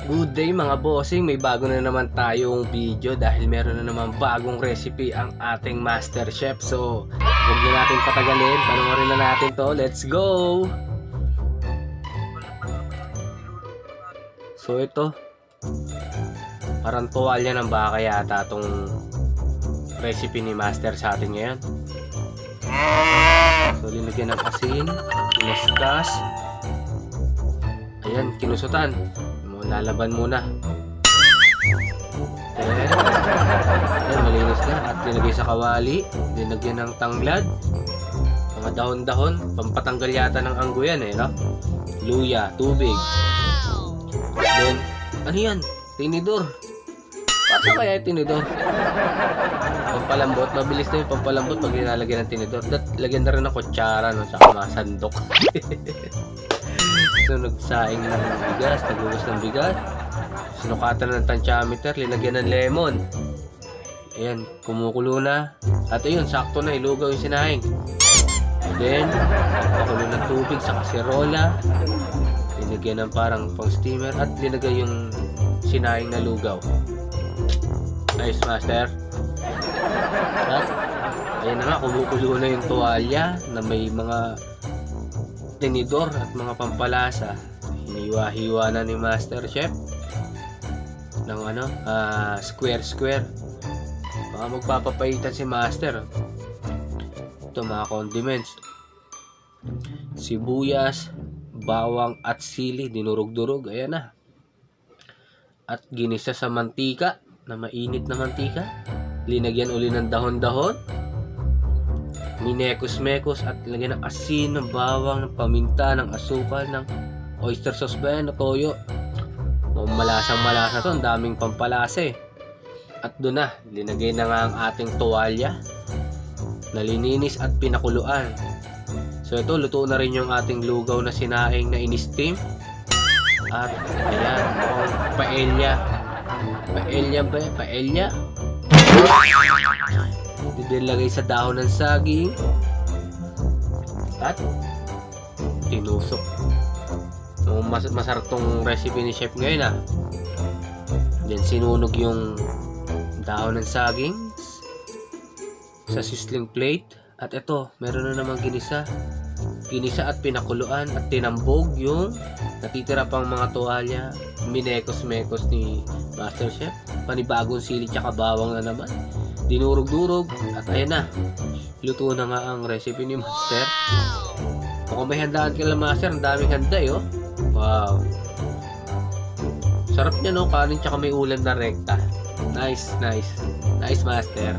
Good day mga bossing, may bago na naman tayong video dahil meron na naman bagong recipe ang ating master chef. So, huwag na natin patagalin, panoorin na natin to. Let's go! So ito, parang tuwalya ng baka yata itong recipe ni master sa atin ngayon. So, linagyan ng asin, kinaskas, ayan, kinusutan. Lalaban muna. Ayan, malinis na. At linagay sa kawali. Linagyan ng tanglad. Mga dahon-dahon. Pampatanggal yata ng anggo yan no? Luya, tubig. Then, ano yan? Tinidor. Paano kaya yung tinidor? Pampalambot. Mabilis na yung pampalambot pag nilalagyan ng tinidor. Lagyan na rin ng kutsara, no? Tsaka mga sandok. So, nagsaing ng bigas, nagugas ng bigas, sinukatan ng tantyameter, linagyan ng lemon. Ayan, kumukulo na. At ayun, sakto na, ilugaw yung sinahing. Then, pakulo ng tubig sa kaserola, linagyan ng parang pang steamer, at linagay yung sinahing na lugaw. Nice, master. At, ayan na nga, kumukulo na yung tuwalya na may mga tinidor at mga pampalasa. Hiniwa-hiwa na ni master chef ng square. Baka magpapapaitan si master. Ito mga condiments: sibuyas, bawang at sili, dinurog-durog. Ayan na. At ginisa sa mantika, na mainit na mantika. Linagyan uli ng dahon-dahon, minekos-mekos, at lagyan ng asin, ng bawang, ng paminta, ng asukal, ng oyster sauce ba yan, na toyo. Malasang-malasa to, ang daming pampalasa eh. At doon na, linagay na nga ang ating tuwalya, nalininis at pinakuluan. So ito, luto na rin yung ating lugaw na sinaing na in-steam. At ayan, paella. Paella ba? Paella. Dilagay sa dahon ng saging at tinusok. Masarap tong recipe ni chef ngayon Then sinunog yung dahon ng saging sa sizzling plate. At ito, meron na namang ginisa at pinakuluan at tinambog yung natitira pang mga tuwalya. Minekos-mekos ni master chef. Panibagong sili tsaka bawang na naman, dinurog-durog. At ayan na, luto na nga ang recipe ni master. Kung may handaan ka lang master, ang daming handa Wow, sarap niya, no? Kanin tsaka may ulam na rekta. Nice master.